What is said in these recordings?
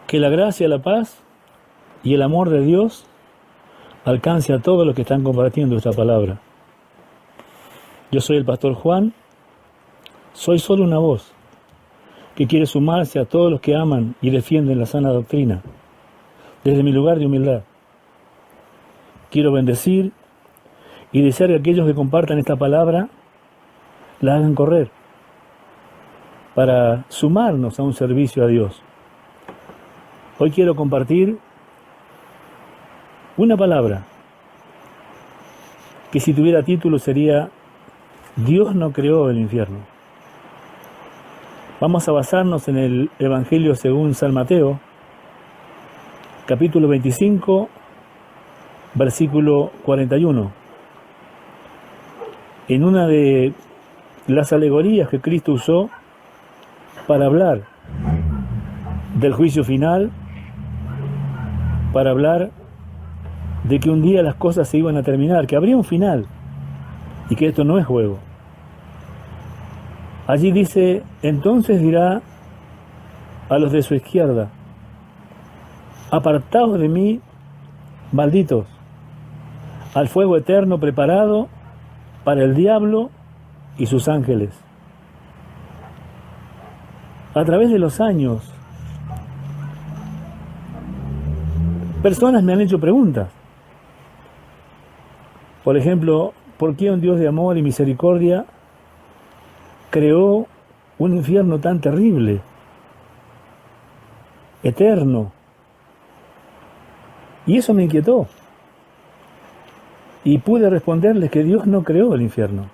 Que la gracia, la paz y el amor de Dios alcance a todos los que están compartiendo esta palabra. Yo soy el pastor Juan, soy solo una voz que quiere sumarse a todos los que aman y defienden la sana doctrina, desde mi lugar de humildad. Quiero bendecir y desear que aquellos que compartan esta palabra la hagan correr para sumarnos a un servicio a Dios. Hoy quiero compartir una palabra que si tuviera título sería Dios no creó el infierno. Vamos a basarnos en el Evangelio según San Mateo, capítulo 25, versículo 41. En una de las alegorías que Cristo usó para hablar del juicio final, para hablar de que un día las cosas se iban a terminar, que habría un final y que esto no es juego. Allí dice, entonces dirá a los de su izquierda, apartaos de mí, malditos, al fuego eterno preparado para el diablo y sus ángeles. A través de los años, personas me han hecho preguntas. Por ejemplo, ¿por qué un Dios de amor y misericordia creó un infierno tan terrible, eterno? Y eso me inquietó. Y pude responderles que Dios no creó el infierno.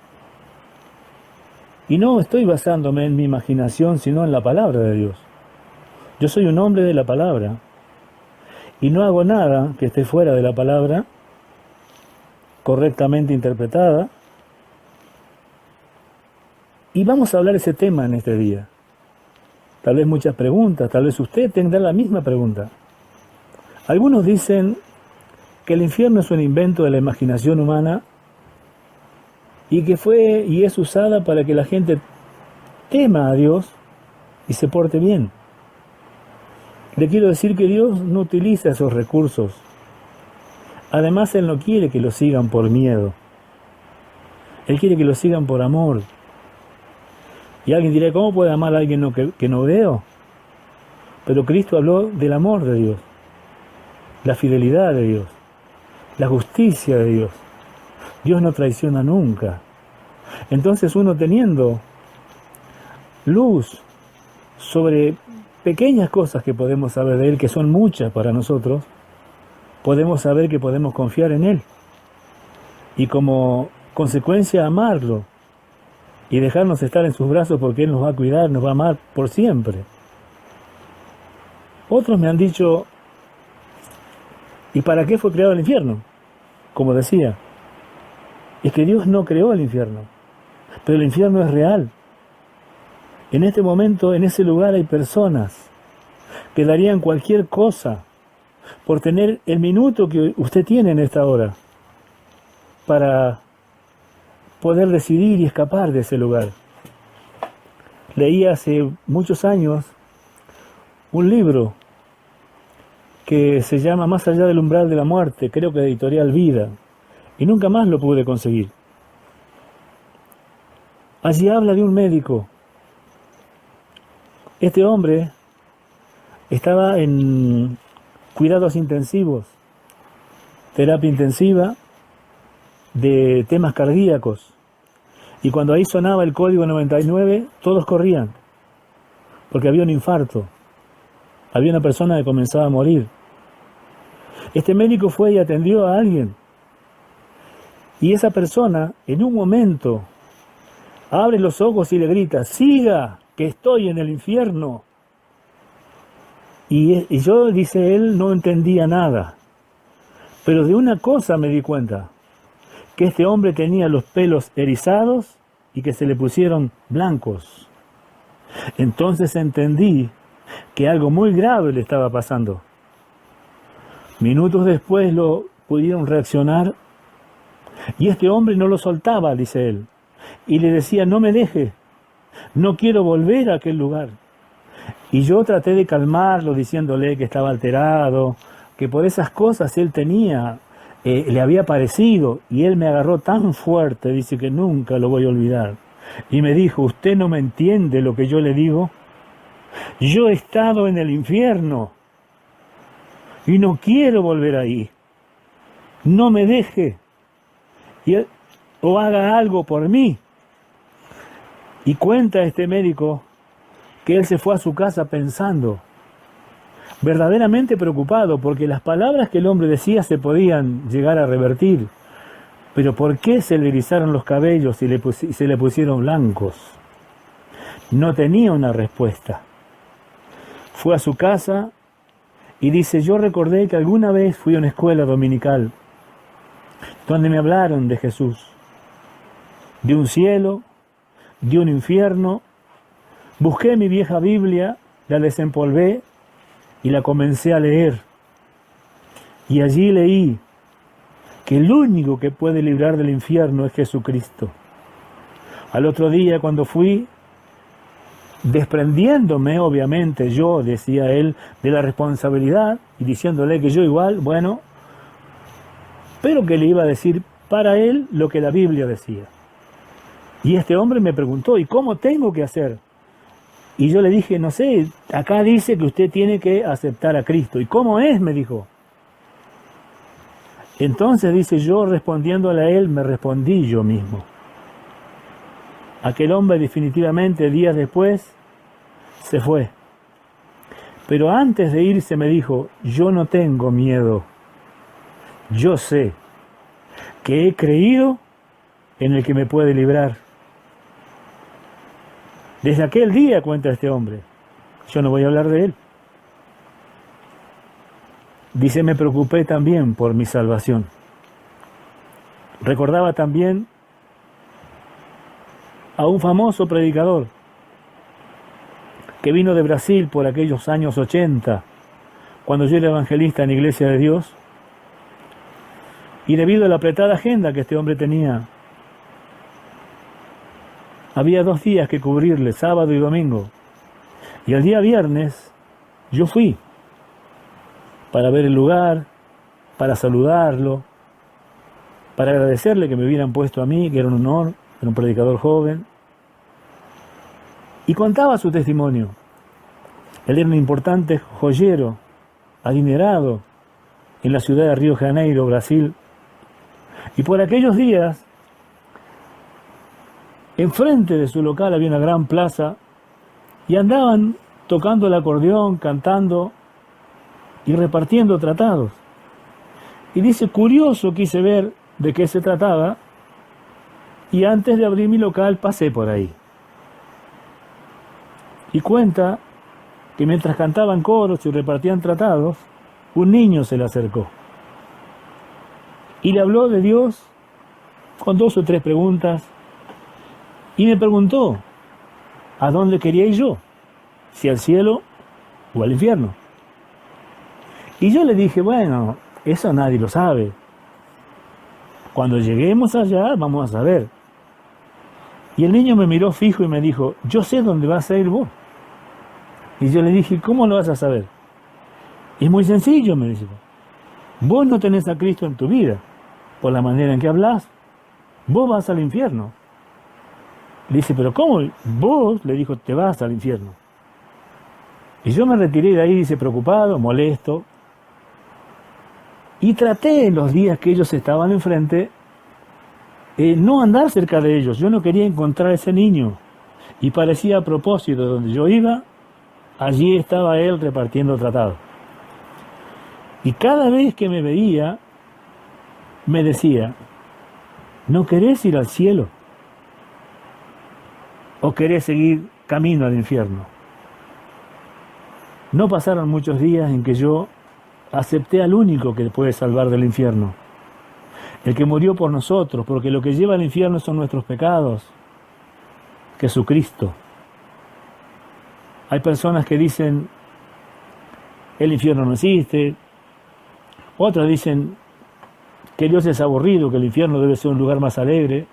Y no estoy basándome en mi imaginación, sino en la palabra de Dios. Yo soy un hombre de la palabra. Y no hago nada que esté fuera de la palabra, correctamente interpretada. Y vamos a hablar ese tema en este día. Tal vez muchas preguntas, tal vez usted tendrá la misma pregunta. Algunos dicen que el infierno es un invento de la imaginación humana y que fue y es usada para que la gente tema a Dios y se porte bien. Le quiero decir que Dios no utiliza esos recursos. Además, Él no quiere que lo sigan por miedo. Él quiere que lo sigan por amor. Y alguien dirá, ¿cómo puede amar a alguien que no veo? Pero Cristo habló del amor de Dios, la fidelidad de Dios, la justicia de Dios. Dios no traiciona nunca. Entonces uno teniendo luz sobre pequeñas cosas que podemos saber de Él, que son muchas para nosotros, podemos saber que podemos confiar en Él. Y como consecuencia amarlo y dejarnos estar en sus brazos porque Él nos va a cuidar, nos va a amar por siempre. Otros me han dicho, ¿y para qué fue creado el infierno? Como decía, es que Dios no creó el infierno, pero el infierno es real. En este momento, en ese lugar hay personas que darían cualquier cosa por tener el minuto que usted tiene en esta hora para poder decidir y escapar de ese lugar. Leí hace muchos años un libro que se llama Más allá del umbral de la muerte, creo que de Editorial Vida, y nunca más lo pude conseguir. Allí habla de un médico. Este hombre estaba en cuidados intensivos, terapia intensiva de temas cardíacos, y cuando ahí sonaba el código 99, todos corrían, porque había un infarto, había una persona que comenzaba a morir. Este médico fue y atendió a alguien, y esa persona, en un momento, abre los ojos y le grita, siga, que estoy en el infierno. Y yo, dice él, no entendía nada, pero de una cosa me di cuenta, que este hombre tenía los pelos erizados y que se le pusieron blancos. Entonces entendí que algo muy grave le estaba pasando. Minutos después lo pudieron reaccionar y este hombre no lo soltaba, dice él, y le decía, no me deje, no quiero volver a aquel lugar. Y yo traté de calmarlo diciéndole que estaba alterado, que por esas cosas él tenía, le había parecido, y él me agarró tan fuerte, dice que nunca lo voy a olvidar. Y me dijo, ¿usted no me entiende lo que yo le digo? Yo he estado en el infierno y no quiero volver ahí. No me deje o haga algo por mí. Y cuenta este médico que él se fue a su casa pensando, verdaderamente preocupado, porque las palabras que el hombre decía se podían llegar a revertir. Pero ¿por qué se le erizaron los cabellos y se le pusieron blancos? No tenía una respuesta. Fue a su casa y dice, yo recordé que alguna vez fui a una escuela dominical donde me hablaron de Jesús, de un cielo, de un infierno. Busqué mi vieja Biblia, la desempolvé y la comencé a leer. Y allí leí que el único que puede librar del infierno es Jesucristo. Al otro día, cuando fui, desprendiéndome, obviamente, yo, decía él, de la responsabilidad y diciéndole que yo igual, bueno, pero que le iba a decir para él lo que la Biblia decía. Y este hombre me preguntó, ¿y cómo tengo que hacer? Y yo le dije, no sé, acá dice que usted tiene que aceptar a Cristo. ¿Y cómo es? Me dijo. Entonces, dice, yo respondiéndole a él, me respondí yo mismo. Aquel hombre definitivamente días después se fue. Pero antes de irse me dijo, yo no tengo miedo. Yo sé que he creído en el que me puede librar. Desde aquel día, cuenta este hombre, yo no voy a hablar de él. Dice, me preocupé también por mi salvación. Recordaba también a un famoso predicador que vino de Brasil por aquellos años 80, cuando yo era evangelista en la Iglesia de Dios, y debido a la apretada agenda que este hombre tenía, había 2 días que cubrirle, sábado y domingo, y el día viernes yo fui para ver el lugar, para saludarlo, para agradecerle que me hubieran puesto a mí, que era un honor, era un predicador joven, y contaba su testimonio. Él era un importante joyero, adinerado, en la ciudad de Río de Janeiro, Brasil, y por aquellos días, enfrente de su local había una gran plaza, y andaban tocando el acordeón, cantando y repartiendo tratados. Y dice, curioso, quise ver de qué se trataba, y antes de abrir mi local pasé por ahí. Y cuenta que mientras cantaban coros y repartían tratados, un niño se le acercó y le habló de Dios con 2 o 3 preguntas, y me preguntó a dónde quería ir yo, si al cielo o al infierno. Y yo le dije, bueno, eso nadie lo sabe. Cuando lleguemos allá vamos a saber. Y el niño me miró fijo y me dijo, yo sé dónde vas a ir vos. Y yo le dije, ¿cómo lo vas a saber? Es muy sencillo, me dice. Vos no tenés a Cristo en tu vida, por la manera en que hablas. Vos vas al infierno. Le dice, ¿pero cómo? Vos, le dijo, te vas al infierno. Y yo me retiré de ahí, dice, preocupado, molesto. Y traté en los días que ellos estaban enfrente, no andar cerca de ellos. Yo no quería encontrar a ese niño. Y parecía a propósito, donde yo iba, allí estaba él repartiendo tratados. Y cada vez que me veía, me decía, ¿no querés ir al cielo? ¿O querés seguir camino al infierno? No pasaron muchos días en que yo acepté al único que puede salvar del infierno, el que murió por nosotros, porque lo que lleva al infierno son nuestros pecados, Jesucristo. Hay personas que dicen, el infierno no existe, otras dicen que Dios es aburrido, que el infierno debe ser un lugar más alegre,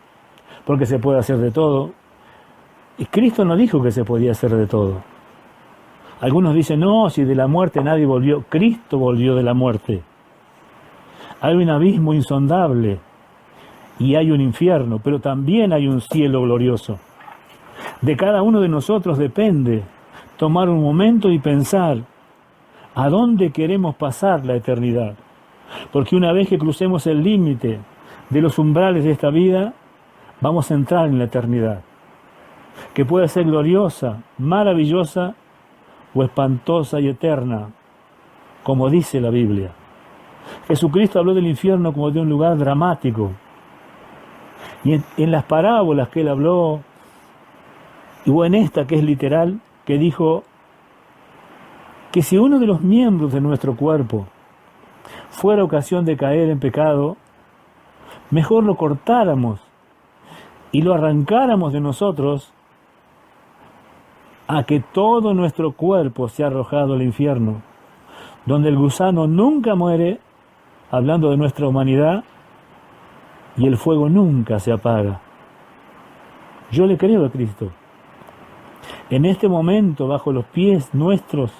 porque se puede hacer de todo. Y Cristo no dijo que se podía hacer de todo. Algunos dicen, no, si de la muerte nadie volvió, Cristo volvió de la muerte. Hay un abismo insondable y hay un infierno, pero también hay un cielo glorioso. De cada uno de nosotros depende tomar un momento y pensar a dónde queremos pasar la eternidad. Porque una vez que crucemos el límite de los umbrales de esta vida, vamos a entrar en la eternidad, que puede ser gloriosa, maravillosa o espantosa y eterna, como dice la Biblia. Jesucristo habló del infierno como de un lugar dramático. Y en las parábolas que él habló, o en esta que es literal, que dijo que si uno de los miembros de nuestro cuerpo fuera ocasión de caer en pecado, mejor lo cortáramos y lo arrancáramos de nosotros a que todo nuestro cuerpo sea arrojado al infierno, donde el gusano nunca muere, hablando de nuestra humanidad, y el fuego nunca se apaga. Yo le creo a Cristo. En este momento, bajo los pies nuestros,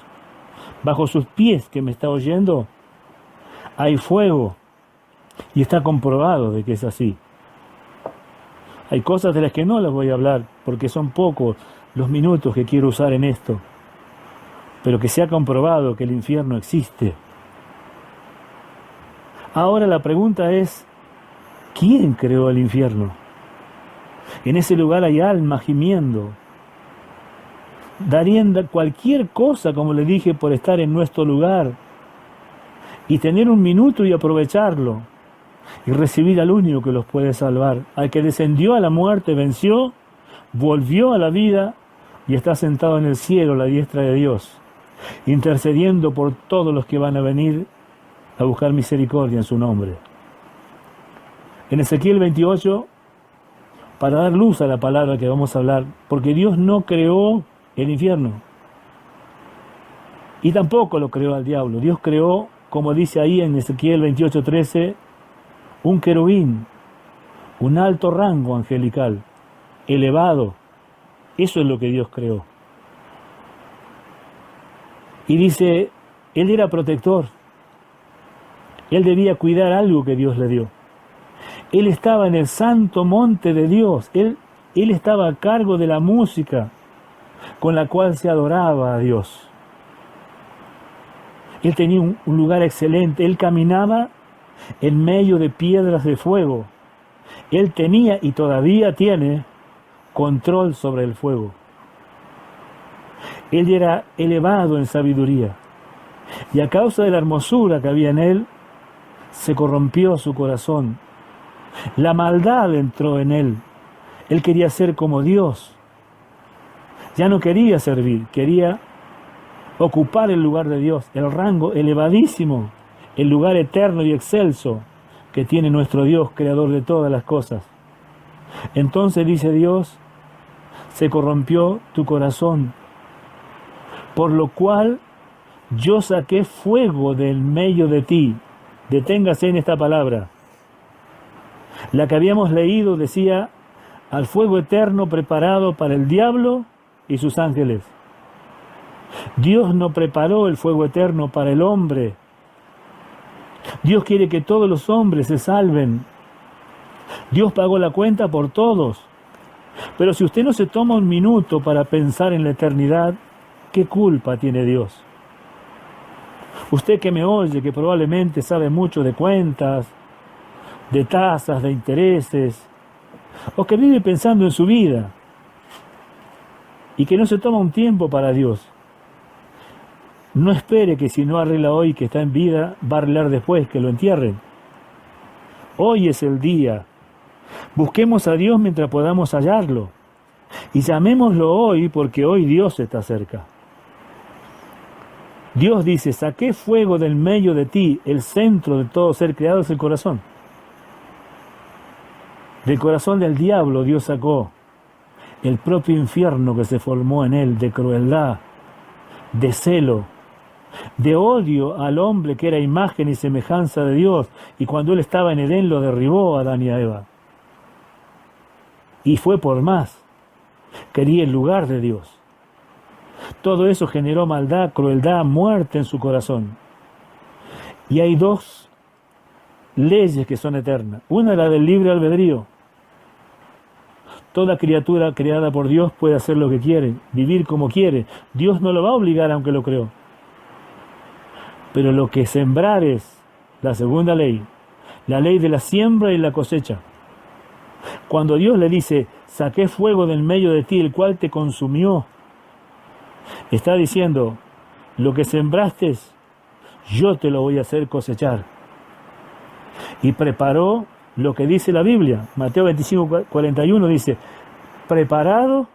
bajo sus pies que me está oyendo, hay fuego, y está comprobado de que es así. Hay cosas de las que no les voy a hablar, porque son pocos los minutos que quiero usar en esto, pero que se ha comprobado que el infierno existe. Ahora la pregunta es, ¿quién creó el infierno? En ese lugar hay almas gimiendo. Darían cualquier cosa, como le dije, por estar en nuestro lugar y tener un minuto y aprovecharlo y recibir al único que los puede salvar, al que descendió a la muerte, venció, volvió a la vida y está sentado en el cielo a la diestra de Dios, intercediendo por todos los que van a venir a buscar misericordia en su nombre. En Ezequiel 28, para dar luz a la palabra que vamos a hablar, porque Dios no creó el infierno y tampoco lo creó al diablo. Dios creó, como dice ahí en Ezequiel 28:13, un querubín, un alto rango angelical, elevado. Eso es lo que Dios creó. Y dice, él era protector. Él debía cuidar algo que Dios le dio. Él estaba en el santo monte de Dios. Él estaba a cargo de la música con la cual se adoraba a Dios. Él tenía un lugar excelente. Él caminaba en medio de piedras de fuego. Él tenía y todavía tiene control sobre el fuego. Él era elevado en sabiduría. Y a causa de la hermosura que había en él, se corrompió su corazón. La maldad entró en él. Él quería ser como Dios. Ya no quería servir, quería ocupar el lugar de Dios, el rango elevadísimo, el lugar eterno y excelso que tiene nuestro Dios, creador de todas las cosas. Entonces dice Dios, se corrompió tu corazón, por lo cual yo saqué fuego del medio de ti. Deténgase en esta palabra. La que habíamos leído decía, al fuego eterno preparado para el diablo y sus ángeles. Dios no preparó el fuego eterno para el hombre. Dios quiere que todos los hombres se salven. Dios pagó la cuenta por todos. Pero si usted no se toma un minuto para pensar en la eternidad, ¿qué culpa tiene Dios? Usted que me oye, que probablemente sabe mucho de cuentas, de tasas, de intereses, o que vive pensando en su vida y que no se toma un tiempo para Dios. No espere que si no arregla hoy que está en vida, va a arreglar después que lo entierren. Hoy es el día. Busquemos a Dios mientras podamos hallarlo. Y llamémoslo hoy porque hoy Dios está cerca. Dios dice, saqué fuego del medio de ti, el centro de todo ser creado es el corazón. Del corazón del diablo Dios sacó el propio infierno que se formó en él, de crueldad, de celo, de odio al hombre que era imagen y semejanza de Dios, y cuando él estaba en Edén lo derribó a Adán y a Eva. Y fue por más, quería el lugar de Dios. Todo eso generó maldad, crueldad, muerte en su corazón. Y hay dos leyes que son eternas. Una es la del libre albedrío. Toda criatura creada por Dios puede hacer lo que quiere, vivir como quiere. Dios no lo va a obligar aunque lo creó. Pero lo que sembrar es la segunda ley, la ley de la siembra y la cosecha. Cuando Dios le dice, saqué fuego del medio de ti, el cual te consumió, está diciendo, lo que sembraste, yo te lo voy a hacer cosechar. Y preparó lo que dice la Biblia. Mateo 25:41 dice, preparado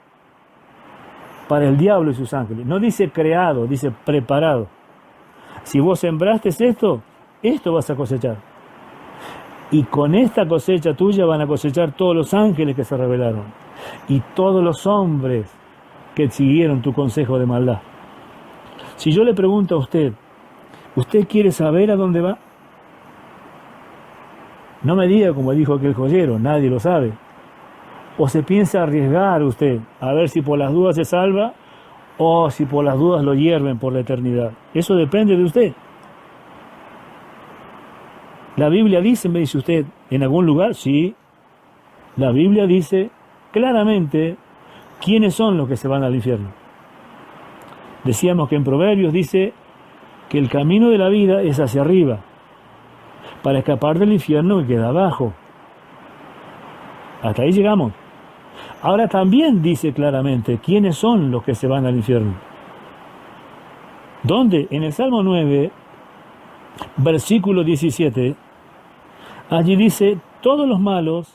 para el diablo y sus ángeles. No dice creado, dice preparado. Si vos sembraste esto vas a cosechar. Y con esta cosecha tuya van a cosechar todos los ángeles que se rebelaron y todos los hombres que siguieron tu consejo de maldad. Si yo le pregunto a usted, ¿usted quiere saber a dónde va? No me diga como dijo aquel joyero, nadie lo sabe. O se piensa arriesgar usted, a ver si por las dudas se salva o si por las dudas lo hierven por la eternidad. Eso depende de usted. La Biblia dice, me dice usted, ¿en algún lugar? Sí. La Biblia dice claramente quiénes son los que se van al infierno. Decíamos que en Proverbios dice que el camino de la vida es hacia arriba, para escapar del infierno que queda abajo. Hasta ahí llegamos. Ahora también dice claramente quiénes son los que se van al infierno. ¿Dónde? En el Salmo 9, versículo 17, allí dice, todos los malos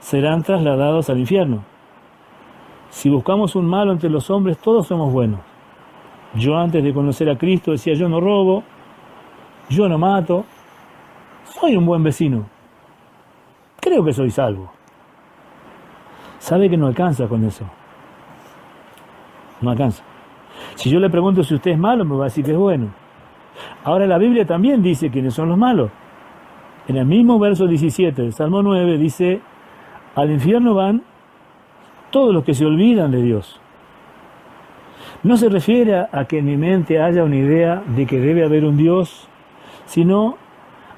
serán trasladados al infierno. Si buscamos un malo entre los hombres, todos somos buenos. Yo antes de conocer a Cristo decía, yo no robo, yo no mato, soy un buen vecino. Creo que soy salvo. Sabe que no alcanza con eso. No alcanza. Si yo le pregunto si usted es malo, me va a decir que es bueno. Ahora la Biblia también dice quiénes son los malos. En el mismo verso 17 del Salmo 9 dice, al infierno van todos los que se olvidan de Dios. No se refiere a que en mi mente haya una idea de que debe haber un Dios, sino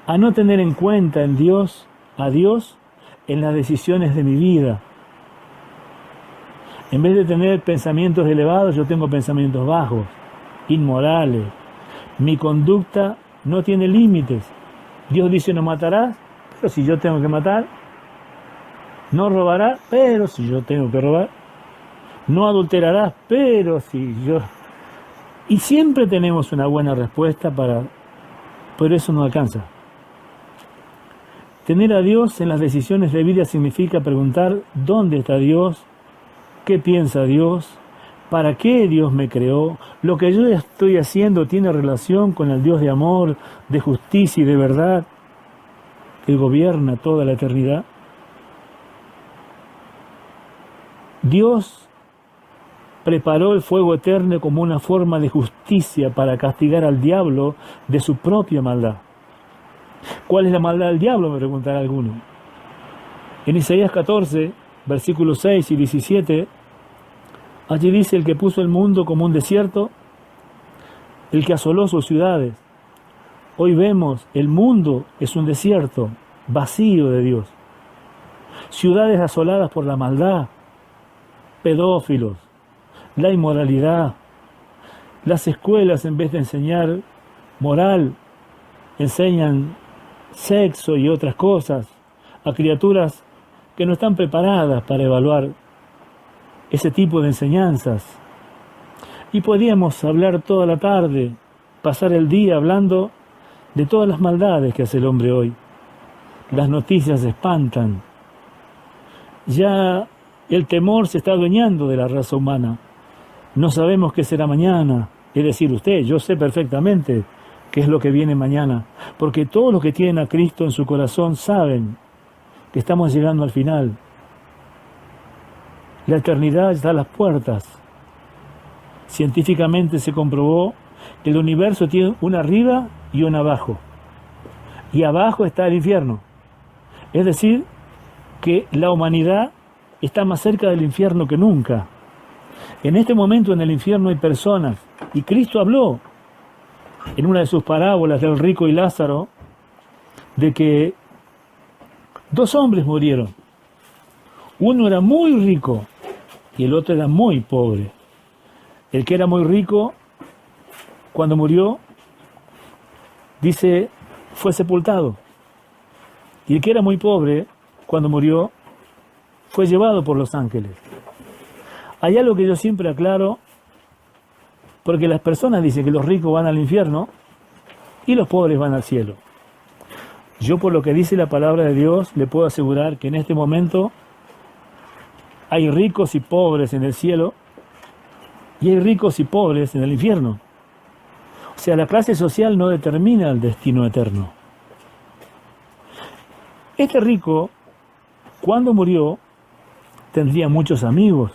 a no tener en cuenta a Dios en las decisiones de mi vida. En vez de tener pensamientos elevados, yo tengo pensamientos bajos, inmorales. Mi conducta no tiene límites. Dios dice no matarás, pero si yo tengo que matar. No robarás, pero si yo tengo que robar. No adulterarás, pero si yo... Y siempre tenemos una buena respuesta pero eso no alcanza. Tener a Dios en las decisiones de vida significa preguntar ¿dónde está Dios? ¿Qué piensa Dios? ¿Para qué Dios me creó? ¿Lo que yo estoy haciendo tiene relación con el Dios de amor, de justicia y de verdad que gobierna toda la eternidad? Dios preparó el fuego eterno como una forma de justicia para castigar al diablo de su propia maldad. ¿Cuál es la maldad del diablo?, me preguntará alguno. En Isaías 14, versículos 6 y 17, allí dice el que puso el mundo como un desierto, el que asoló sus ciudades. Hoy vemos, el mundo es un desierto, vacío de Dios. Ciudades asoladas por la maldad, pedófilos, la inmoralidad. Las escuelas, en vez de enseñar moral, enseñan sexo y otras cosas a criaturas que no están preparadas para evaluar ese tipo de enseñanzas. Y podíamos hablar toda la tarde, pasar el día hablando de todas las maldades que hace el hombre hoy. Las noticias espantan. Ya el temor se está adueñando de la raza humana. No sabemos qué será mañana. Es decir, yo sé perfectamente qué es lo que viene mañana, porque todos los que tienen a Cristo en su corazón saben que estamos llegando al final. La eternidad está a las puertas. Científicamente se comprobó que el universo tiene una arriba y una abajo. Y abajo está el infierno. Es decir, que la humanidad está más cerca del infierno que nunca. En este momento en el infierno hay personas, y Cristo habló en una de sus parábolas del rico y Lázaro, de que dos hombres murieron. Uno era muy rico y el otro era muy pobre. El que era muy rico, cuando murió, dice, fue sepultado. Y el que era muy pobre, cuando murió, fue llevado por los ángeles. Hay algo que yo siempre aclaro, porque las personas dicen que los ricos van al infierno y los pobres van al cielo. Yo, por lo que dice la palabra de Dios, le puedo asegurar que en este momento hay ricos y pobres en el cielo y hay ricos y pobres en el infierno. O sea, la clase social no determina el destino eterno. Este rico, cuando murió, tendría muchos amigos,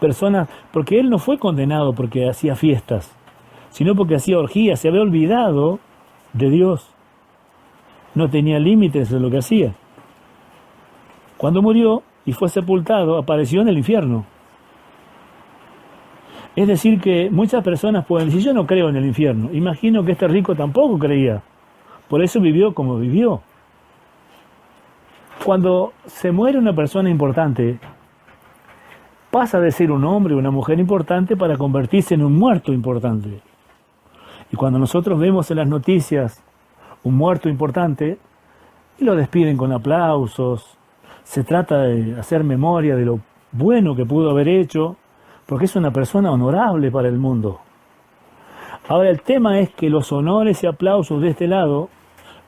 personas, porque él no fue condenado porque hacía fiestas, sino porque hacía orgías, se había olvidado de Dios, no tenía límites de lo que hacía. Cuando murió y fue sepultado, apareció en el infierno. Es decir que muchas personas pueden decir, yo no creo en el infierno. Imagino que este rico tampoco creía, por eso vivió como vivió. Cuando se muere una persona importante, pasa de ser un hombre o una mujer importante para convertirse en un muerto importante. Y cuando nosotros vemos en las noticias un muerto importante, y lo despiden con aplausos, se trata de hacer memoria de lo bueno que pudo haber hecho, porque es una persona honorable para el mundo. Ahora el tema es que los honores y aplausos de este lado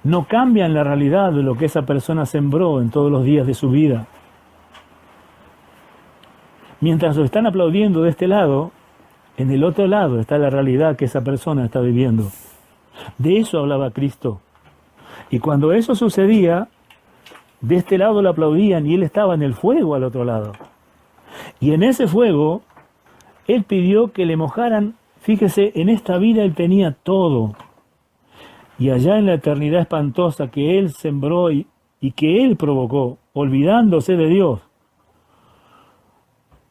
no cambian la realidad de lo que esa persona sembró en todos los días de su vida. Mientras lo están aplaudiendo de este lado, en el otro lado está la realidad que esa persona está viviendo. De eso hablaba Cristo. Y cuando eso sucedía, de este lado lo aplaudían y él estaba en el fuego al otro lado. Y en ese fuego, él pidió que le mojaran. Fíjese, en esta vida él tenía todo. Y allá en la eternidad espantosa que él sembró y que él provocó, olvidándose de Dios,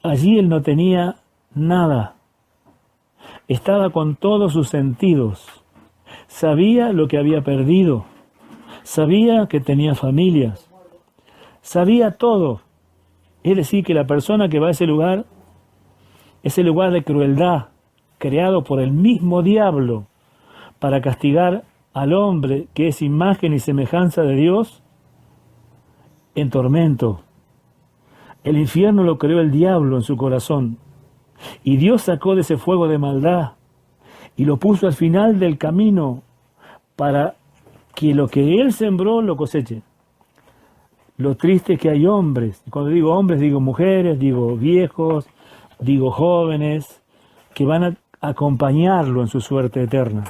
allí él no tenía nada. Estaba con todos sus sentidos. Sabía lo que había perdido. Sabía que tenía familias. Sabía todo. Es decir, que la persona que va a ese lugar es el lugar de crueldad, creado por el mismo diablo para castigar al hombre que es imagen y semejanza de Dios en tormento. El infierno lo creó el diablo en su corazón y Dios sacó de ese fuego de maldad y lo puso al final del camino para que lo que él sembró lo coseche. Lo triste es que hay hombres, y cuando digo hombres digo mujeres, digo viejos, digo jóvenes, que van a acompañarlo en su suerte eterna.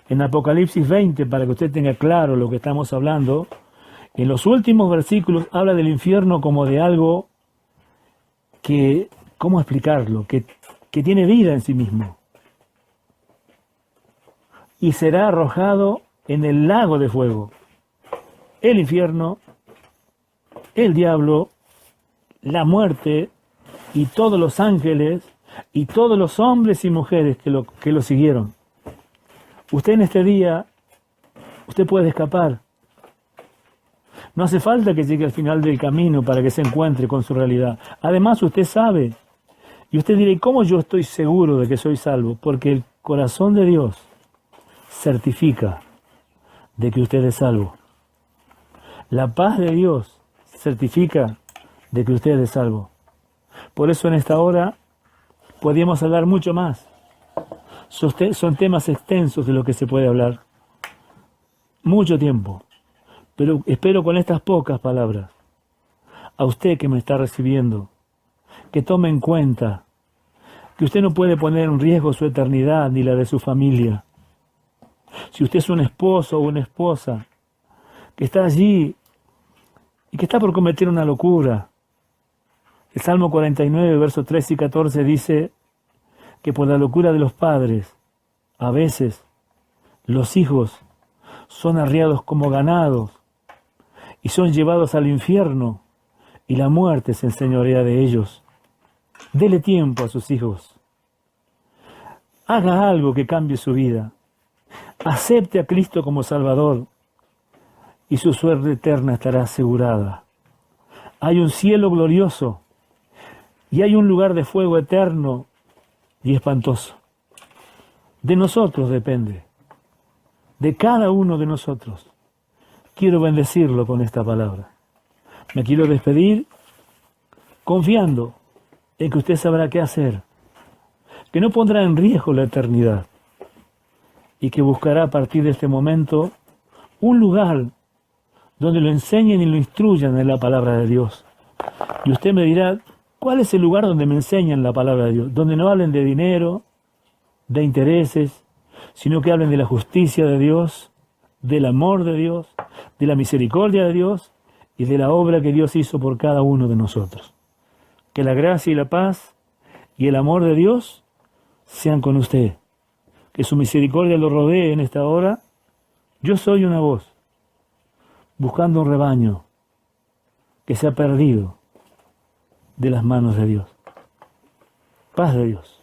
En Apocalipsis 20, para que usted tenga claro lo que estamos hablando, en los últimos versículos habla del infierno como de algo que, ¿cómo explicarlo? Que tiene vida en sí mismo. Y será arrojado en el lago de fuego. El infierno, el diablo, la muerte y todos los ángeles y todos los hombres y mujeres que lo siguieron. Usted en este día, usted puede escapar. No hace falta que llegue al final del camino para que se encuentre con su realidad. Además, usted sabe, y usted dirá, ¿y cómo yo estoy seguro de que soy salvo? Porque el corazón de Dios certifica de que usted es salvo. La paz de Dios certifica de que usted es salvo. Por eso en esta hora podríamos hablar mucho más. Son temas extensos de lo que se puede hablar. Mucho tiempo. Pero espero con estas pocas palabras, a usted que me está recibiendo, que tome en cuenta que usted no puede poner en riesgo su eternidad ni la de su familia. Si usted es un esposo o una esposa que está allí y que está por cometer una locura, el Salmo 49, versos 13 y 14 dice que por la locura de los padres, a veces los hijos son arriados como ganados y son llevados al infierno y la muerte se enseñorea de ellos. Dele tiempo a sus hijos. Haga algo que cambie su vida. Acepte a Cristo como Salvador y su suerte eterna estará asegurada. Hay un cielo glorioso y hay un lugar de fuego eterno y espantoso. De nosotros depende, de cada uno de nosotros. Quiero bendecirlo con esta palabra. Me quiero despedir confiando en que usted sabrá qué hacer, que no pondrá en riesgo la eternidad y que buscará a partir de este momento un lugar donde lo enseñen y lo instruyan en la palabra de Dios. Y usted me dirá, ¿cuál es el lugar donde me enseñan la palabra de Dios? Donde no hablen de dinero, de intereses, sino que hablen de la justicia de Dios, del amor de Dios, de la misericordia de Dios y de la obra que Dios hizo por cada uno de nosotros. Que la gracia y la paz y el amor de Dios sean con usted. Que su misericordia lo rodee en esta hora. Yo soy una voz, buscando un rebaño que se ha perdido de las manos de Dios. Paz de Dios.